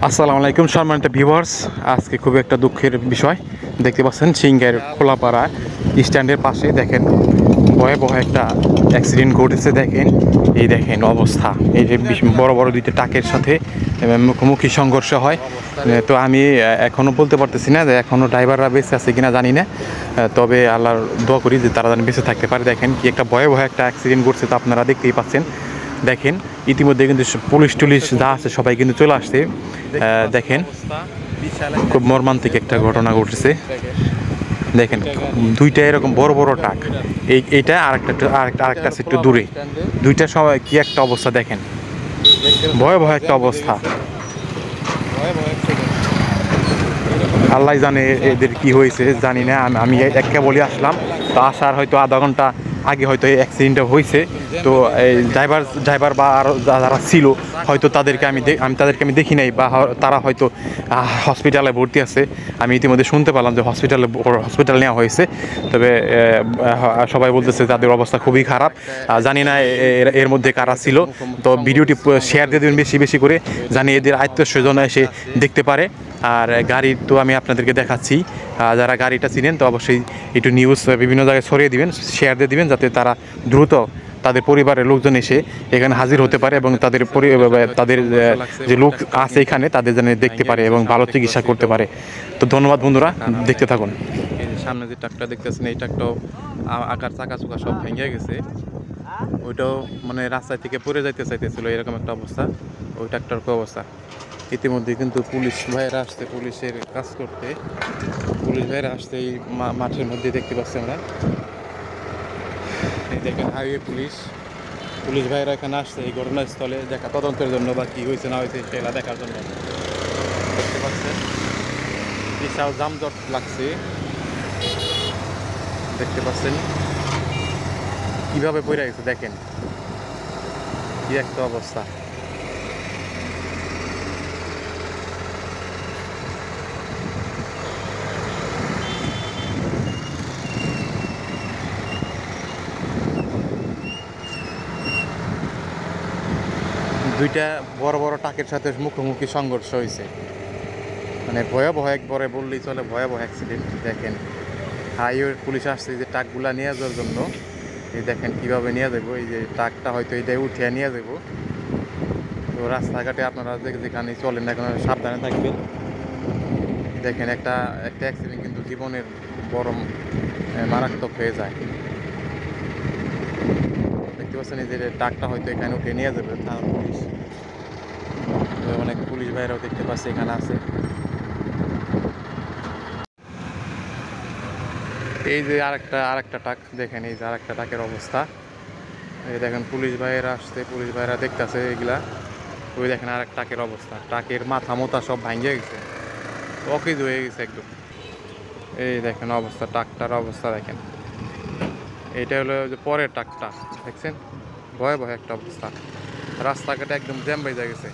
আসসালামু আলাইকুম সম্মানিত ভিউয়ার্স, আজকে খুব একটা দুঃখের বিষয় দেখতে পাচ্ছেন সিংহের খোলাপাড়া স্ট্যান্ডের পাশে দেখেন ভয়াবহ একটা অ্যাক্সিডেন্ট ঘটেছে। দেখেন এই দেখেন অবস্থা, এই যে বড় বড় দুইটা ট্রাকের সাথে মুখোমুখি সংঘর্ষ হয়। তো আমি এখনও বলতে পারতেছি না যে এখনও ড্রাইভাররা বেঁচে আছে কিনা জানি না, তবে আল্লাহর দোয়া করি যে তারা যেন বেঁচে থাকতে পারে। দেখেন কি একটা ভয়াবহ একটা অ্যাক্সিডেন্ট ঘটছে, তো আপনারা দেখতেই পাচ্ছেন। দেখেন ইতিমধ্যে কিন্তু পুলিশ টুলিশ যা আছে সবাই কিন্তু চলে আসছে। দেখেন খুব মর্মান্তিক একটা ঘটনা ঘটেছে। দেখেন দুইটা এরকম বড় বড় ট্রাক, এইটা আরেকটা আছে একটু দূরে, দুইটা সময় কি একটা অবস্থা দেখেন, ভয়াবহ একটা অবস্থা। আল্লাহ জানে এদের কি হয়েছে জানি না, আমি একটা বলে আসলাম, তো আসার হয়তো আধা ঘন্টা আগে হয়তো এই অ্যাক্সিডেন্টটা হয়েছে। তো এই ড্রাইভার বা আরও যারা ছিল হয়তো তাদেরকে আমি তাদেরকে দেখি নাই, বা তারা হয়তো হসপিটালে ভর্তি আছে। আমি ইতিমধ্যে শুনতে পেলাম যে হসপিটাল নেওয়া হয়েছে, তবে সবাই বলতেছে তাদের অবস্থা খুবই খারাপ। জানি না এর মধ্যে কারা ছিল। তো ভিডিওটি শেয়ার দিয়ে দেবেন বেশি বেশি করে, জানি এদের আত্মীয়স্বজন এসে দেখতে পারে। আর গাড়ি তো আমি আপনাদেরকে দেখাচ্ছি, যারা গাড়িটা চিনেন তো অবশ্যই একটু নিউজ বিভিন্ন জায়গায় ছড়িয়ে দিবেন, শেয়ার দিয়ে দিবেন, যাতে তারা দ্রুত তাদের পরিবারের লোকজন এসে এখানে হাজির হতে পারে এবং তাদের যে লোক আছে এখানে তাদের যেন দেখতে পারে এবং ভালো চিকিৎসা করতে পারে। তো ধন্যবাদ বন্ধুরা, দেখতে থাকুন। এই যে সামনে যে ট্রাকটা দেখতেছেন, এই ট্রাকটাও আকার চাকা চুকা সব ভেঙে গেছে। ওইটাও মানে রাস্তায় থেকে পড়ে যাইতে চাইতেছিল, এরকম একটা অবস্থা। ওই ট্রাকটার কি অবস্থা। ইতিমধ্যে কিন্তু পুলিশ ভাইয়েরা আসছে পুলিশের কাজ করতে। পুলিশ ভাইয়েরা আসছে এই মাঠের মধ্যে, দেখতে পাচ্ছি আমরা। এই দেখেন হাইওয়ে পুলিশ ভাইয়েরা এখানে আসছে এই ঘটনাস্থলে দেখা তদন্তের জন্য, বা কী হয়েছে না হয়েছে সেটা দেখার জন্য। দেখতে পাচ্ছেন বিশাল যানজট লাগছে, দেখতে পাচ্ছেন কীভাবে পড়ে গেছে, দেখেন কি একটা অবস্থা। দুইটা বড় বড় ট্রাকের সাথে মুখোমুখি সংঘর্ষ হয়েছে, মানে ভয়াবহ একবারে বললেই চলে, ভয়াবহ অ্যাক্সিডেন্ট। দেখেন হাইওয়ে পুলিশ আসছে যে ট্রাকগুলা নিয়ে যাওয়ার জন্য। এই দেখেন কীভাবে নিয়ে যাবো, এই যে ট্রাকটা হয়তো এইটাই উঠিয়ে নিয়ে যাবো। তো রাস্তাঘাটে আপনারা যেখানে চলেন এখন সাবধানে থাকবেন। দেখেন একটা অ্যাক্সিডেন্ট কিন্তু জীবনের বড় মারাত্মক হয়ে যায়। দেখতে পাচ্ছেন এই যে ট্রাকটা হয়তো এখানে উঠে নিয়ে যাবে থানা পুলিশ, অনেক পুলিশ ভাইরাও দেখতে পাচ্ছি এখানে আছে। এই যে আরেকটা ট্রাক দেখেন, এই যে আরেকটা ট্রাকের অবস্থা। এই দেখেন পুলিশ ভাইয়েরা আসছে, পুলিশ ভাইয়েরা দেখতেছে এগুলা। ওই দেখেন আরেক ট্রাকের অবস্থা, ট্রাকের মাথা মোথা সব ভাঙিয়ে গেছে, অকেজ হয়ে গেছে একদম। এই দেখেন অবস্থা, ট্রাকটার অবস্থা দেখেন। এইটা হলো যে পরের ট্রাকটা, দেখছেন ভয়াবহ একটা অবস্থা, রাস্তাঘাটে একদম জ্যাম বেজে গেছে।